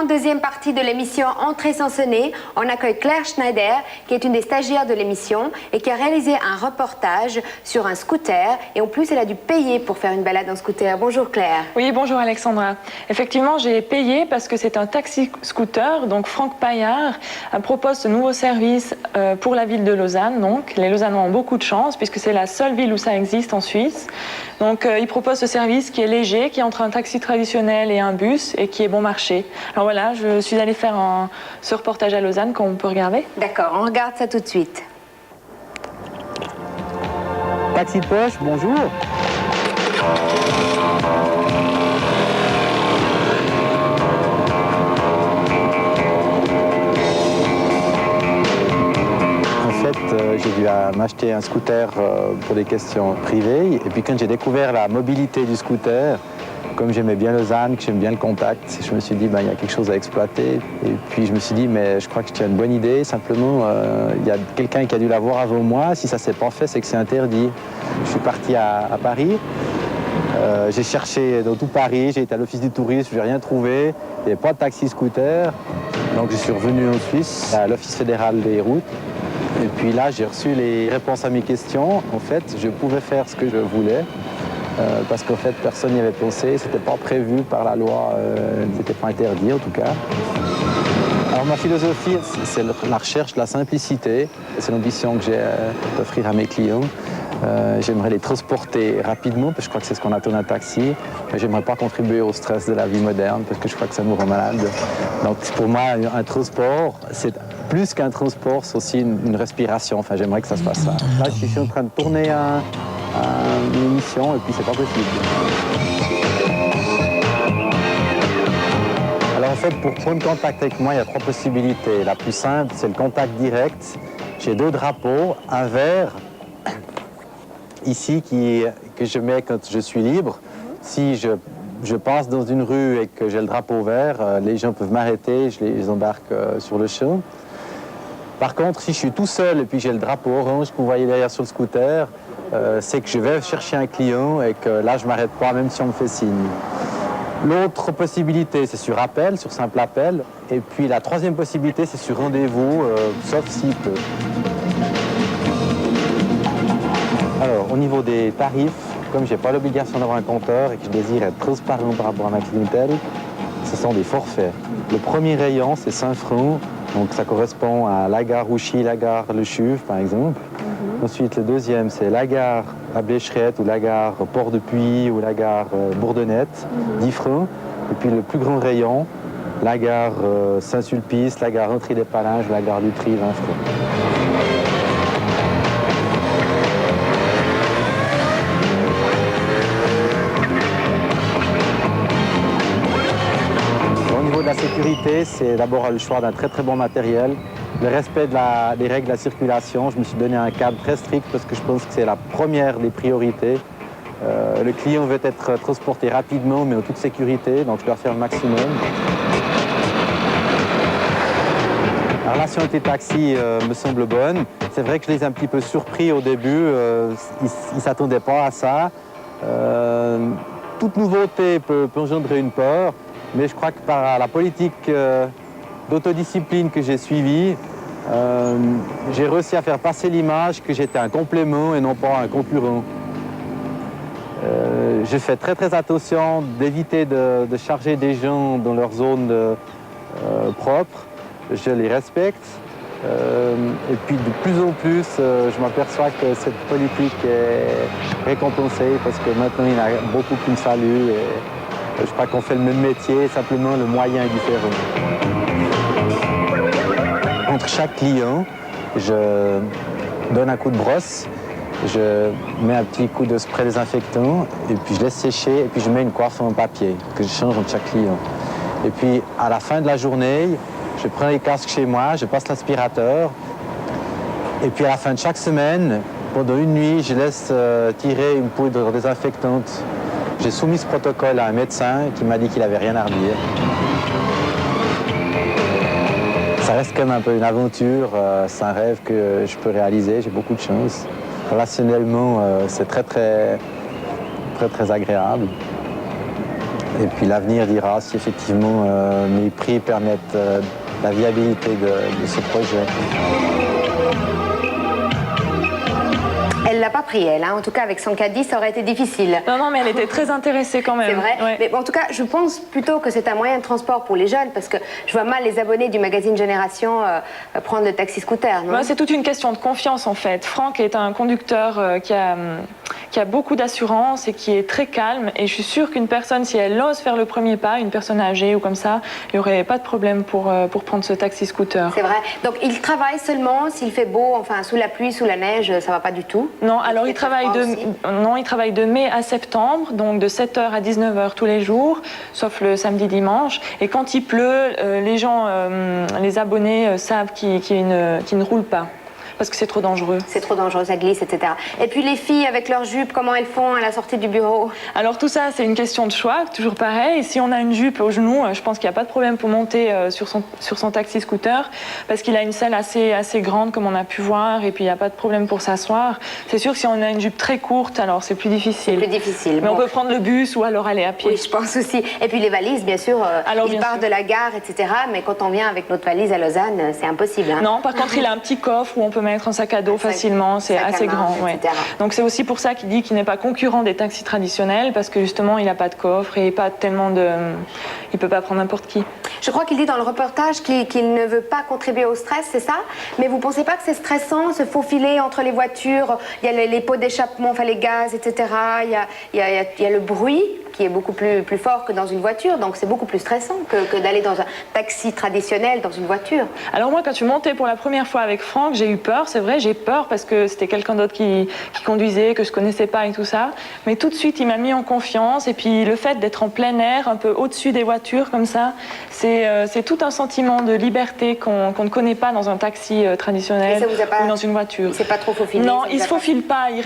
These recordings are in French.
Deuxième partie de l'émission Entrée Sansonnée, on accueille Claire Schneider, qui est une des stagiaires de l'émission et qui a réalisé un reportage sur un scooter. Et en plus, elle a dû payer pour faire une balade en scooter. Bonjour Claire. Oui, bonjour Alexandra. Effectivement, j'ai payé parce que c'est un taxi-scooter. Donc Franck Paillard propose ce nouveau service pour la ville de Lausanne. Donc les Lausannois ont beaucoup de chance puisque c'est la seule ville où ça existe en Suisse. Donc il propose ce service qui est léger, qui est entre un taxi traditionnel et un bus et qui est bon marché. Alors voilà, je suis allée faire ce reportage à Lausanne qu'on peut regarder. D'accord, on regarde ça tout de suite. Taxi de poche, bonjour. J'ai dû m'acheter un scooter pour des questions privées. Et puis quand j'ai découvert la mobilité du scooter, comme j'aimais bien Lausanne, que j'aime bien le contact, je me suis dit, il y a quelque chose à exploiter. Et puis je me suis dit, mais je crois que tu as une bonne idée. Simplement, il y a quelqu'un qui a dû l'avoir avant moi. Si ça ne s'est pas fait, c'est que c'est interdit. Je suis parti à Paris. J'ai cherché dans tout Paris. J'ai été à l'office du tourisme, je n'ai rien trouvé. Il n'y avait pas de taxi-scooter. Donc je suis revenu en Suisse, à l'office fédéral des routes. Et puis là, j'ai reçu les réponses à mes questions. En fait, je pouvais faire ce que je voulais. Parce qu'en fait, personne n'y avait pensé. C'était pas prévu par la loi. C'était pas interdit, en tout cas. Alors, ma philosophie, c'est la recherche de la simplicité. C'est l'ambition que j'ai d'offrir à mes clients. J'aimerais les transporter rapidement, parce que je crois que c'est ce qu'on attend d'un taxi. Mais j'aimerais pas contribuer au stress de la vie moderne, parce que je crois que ça nous rend malade. Donc, pour moi, un transport, c'est plus qu'un transport, c'est aussi une respiration. Enfin, j'aimerais que ça se passe ça. Là, je suis en train de tourner une émission, et puis c'est pas possible. Alors, en fait, pour prendre contact avec moi, il y a 3 possibilités. La plus simple, c'est le contact direct. J'ai 2 drapeaux, un vert, ici, que je mets quand je suis libre. Si je passe dans une rue et que j'ai le drapeau vert, les gens peuvent m'arrêter, je les embarque sur le champ. Par contre, si je suis tout seul et puis j'ai le drapeau orange que vous voyez derrière sur le scooter, c'est que je vais chercher un client et que là, je ne m'arrête pas, même si on me fait signe. L'autre possibilité, c'est sur appel, sur simple appel. Et puis la 3e possibilité, c'est sur rendez-vous, sauf s'il peut. Alors, au niveau des tarifs, comme je n'ai pas l'obligation d'avoir un compteur et que je désire être transparent par rapport à ma clientèle, ce sont des forfaits. Le premier rayon, c'est 5 francs, donc ça correspond à la gare Rouchy, la gare Le Chuve, par exemple. Ensuite, le deuxième, c'est la gare à Blécherette ou la gare Port-de-Puy ou la gare Bourdonnette, 10 francs. Et puis le plus grand rayon, la gare Saint-Sulpice, la gare Entrée-des-Palinges, la gare du Tri, 20 francs. La sécurité, c'est d'abord le choix d'un très très bon matériel, le respect des règles de la circulation. Je me suis donné un cadre très strict parce que je pense que c'est la première des priorités. Le client veut être transporté rapidement mais en toute sécurité, donc je dois faire le maximum. La relation avec les taxis me semble bonne. C'est vrai que je les ai un petit peu surpris au début, ils ne s'attendaient pas à ça. Toute nouveauté peut engendrer une peur. Mais je crois que par la politique d'autodiscipline que j'ai suivie, j'ai réussi à faire passer l'image que j'étais un complément et non pas un concurrent. Je fais très très attention d'éviter de charger des gens dans leur zone propre. Je les respecte. Et puis de plus en plus, je m'aperçois que cette politique est récompensée parce que maintenant il y en a beaucoup qui me saluent. Je crois qu'on fait le même métier, simplement le moyen est différent. Entre chaque client, je donne un coup de brosse je mets un petit coup de spray désinfectant et puis je laisse sécher et puis je mets une coiffe en papier que je change entre chaque client. Et puis à la fin de la journée, je prends les casques chez moi, je passe l'aspirateur et puis à la fin de chaque semaine, pendant une nuit, je laisse tirer une poudre désinfectante. J'ai soumis ce protocole à un médecin qui m'a dit qu'il n'avait rien à redire. Ça reste quand même un peu une aventure, c'est un rêve que je peux réaliser, j'ai beaucoup de chance. Relationnellement, c'est très agréable. Et puis l'avenir dira si effectivement mes prix permettent la viabilité de ce projet. Elle l'a pas pris, elle. Hein. En tout cas, avec son caddie, ça aurait été difficile. Non, mais elle était très intéressée quand même. C'est vrai. Ouais. Mais en tout cas, je pense plutôt que c'est un moyen de transport pour les jeunes, parce que je vois mal les abonnés du magazine Génération prendre le taxi-scooter, non? C'est toute une question de confiance, en fait. Franck est un conducteur qui a beaucoup d'assurance et qui est très calme. Et je suis sûre qu'une personne, si elle ose faire le premier pas, une personne âgée ou comme ça, il n'y aurait pas de problème pour prendre ce taxi-scooter. C'est vrai. Donc, il travaille seulement s'il fait beau, enfin, sous la pluie, sous la neige, ça va pas du tout? Non, alors il travaille de mai à septembre, donc de 7h à 19h tous les jours, sauf le samedi, dimanche. Et quand il pleut, les gens, les abonnés savent qu'ils ne roulent pas. Parce que c'est trop dangereux. C'est trop dangereux, ça glisse, etc. Et puis les filles avec leurs jupes, comment elles font à la sortie du bureau? Alors tout ça, c'est une question de choix, toujours pareil. Si on a une jupe au genou, je pense qu'il n'y a pas de problème pour monter sur son taxi-scooter, parce qu'il a une selle assez grande, comme on a pu voir, et puis il n'y a pas de problème pour s'asseoir. C'est sûr que si on a une jupe très courte, alors c'est plus difficile. C'est plus difficile. Mais on peut prendre le bus ou alors aller à pied. Oui, je pense aussi. Et puis les valises, bien sûr, il part de la gare, etc. Mais quand on vient avec notre valise à Lausanne, c'est impossible. Hein. Non, par contre, il a un petit coffre où on peut mettre un sac à dos facilement, c'est assez grand. Ouais. Donc c'est aussi pour ça qu'il dit qu'il n'est pas concurrent des taxis traditionnels, parce que justement, il n'a pas de coffre et pas tellement de... Il ne peut pas prendre n'importe qui. Je crois qu'il dit dans le reportage qu'il ne veut pas contribuer au stress, c'est ça? Mais vous ne pensez pas que c'est stressant, se faufiler entre les voitures? Il y a les pots d'échappement, enfin les gaz, etc. Il y a le bruit qui est beaucoup plus fort que dans une voiture, donc c'est beaucoup plus stressant que d'aller dans un taxi traditionnel, dans une voiture. Alors moi, quand je suis montée pour la première fois avec Franck, j'ai eu peur, c'est vrai, j'ai peur parce que c'était quelqu'un d'autre qui conduisait, que je connaissais pas et tout ça, mais tout de suite, il m'a mis en confiance, et puis le fait d'être en plein air, un peu au-dessus des voitures comme ça, c'est tout un sentiment de liberté qu'on ne connaît pas dans un taxi traditionnel ou dans une voiture. C'est pas trop faufilé? Non, il se faufile pas, il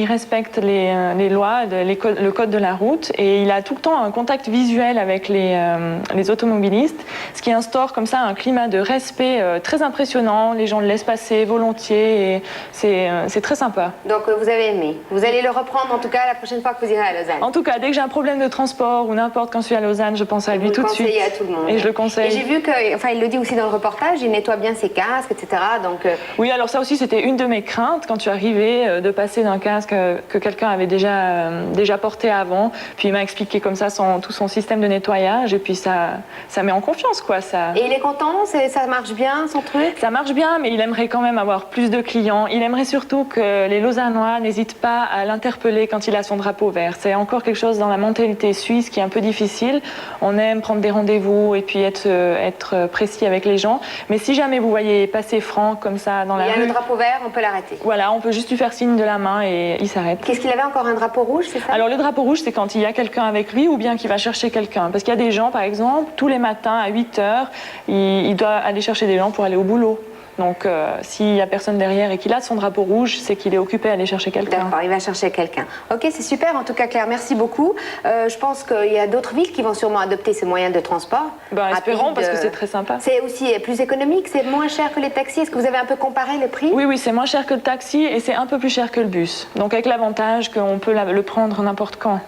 respecte les lois, le code de la route. Et il a tout le temps un contact visuel avec les automobilistes, ce qui instaure comme ça un climat de respect très impressionnant. Les gens le laissent passer volontiers et c'est très sympa. Donc vous avez aimé. Vous allez le reprendre en tout cas la prochaine fois que vous irez à Lausanne. En tout cas, dès que j'ai un problème de transport ou n'importe quand je suis à Lausanne, je pense à lui tout de suite. À tout le monde. Et je le conseille. Et j'ai vu que, enfin il le dit aussi dans le reportage, il nettoie bien ses casques, etc. Donc, Oui, alors ça aussi c'était une de mes craintes quand tu arrivais de passer d'un casque que quelqu'un avait déjà porté avant. Puis il m'a expliqué comme ça tout son système de nettoyage et puis ça met en confiance quoi. Et il est content, ça marche bien son truc? Ça marche bien, mais il aimerait quand même avoir plus de clients. Il aimerait surtout que les Lausannois n'hésitent pas à l'interpeller quand il a son drapeau vert. C'est encore quelque chose dans la mentalité suisse qui est un peu difficile. On aime prendre des rendez-vous et puis être précis avec les gens. Mais si jamais vous voyez passer Franck comme ça dans la rue... Il y a le drapeau vert, on peut l'arrêter. Voilà, on peut juste lui faire signe de la main et il s'arrête. Qu'est-ce qu'il avait encore, un drapeau rouge, c'est ça? Alors le drapeau rouge, c'est quand il y a quelqu'un avec lui ou bien qu'il va chercher quelqu'un. Parce qu'il y a des gens, par exemple, tous les matins à 8h, il doit aller chercher des gens pour aller au boulot. Donc s'il n'y a personne derrière et qu'il a son drapeau rouge, c'est qu'il est occupé à aller chercher quelqu'un. D'accord, il va chercher quelqu'un. Ok, c'est super. En tout cas, Claire, merci beaucoup. Je pense qu'il y a d'autres villes qui vont sûrement adopter ces moyens de transport. Espérons, parce que c'est très sympa. C'est aussi plus économique, c'est moins cher que les taxis. Est-ce que vous avez un peu comparé les prix? Oui, c'est moins cher que le taxi et c'est un peu plus cher que le bus. Donc avec l'avantage qu'on peut le prendre n'importe quand.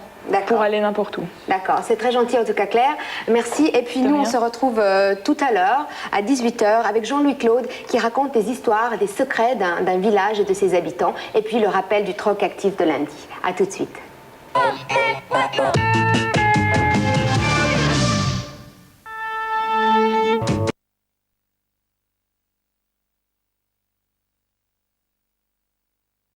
Pour aller n'importe où. D'accord, c'est très gentil en tout cas Claire, merci. Et puis nous on se retrouve tout à l'heure à 18h avec Jean-Louis Claude qui raconte des histoires et des secrets d'un village et de ses habitants et puis le rappel du troc actif de lundi. A tout de suite.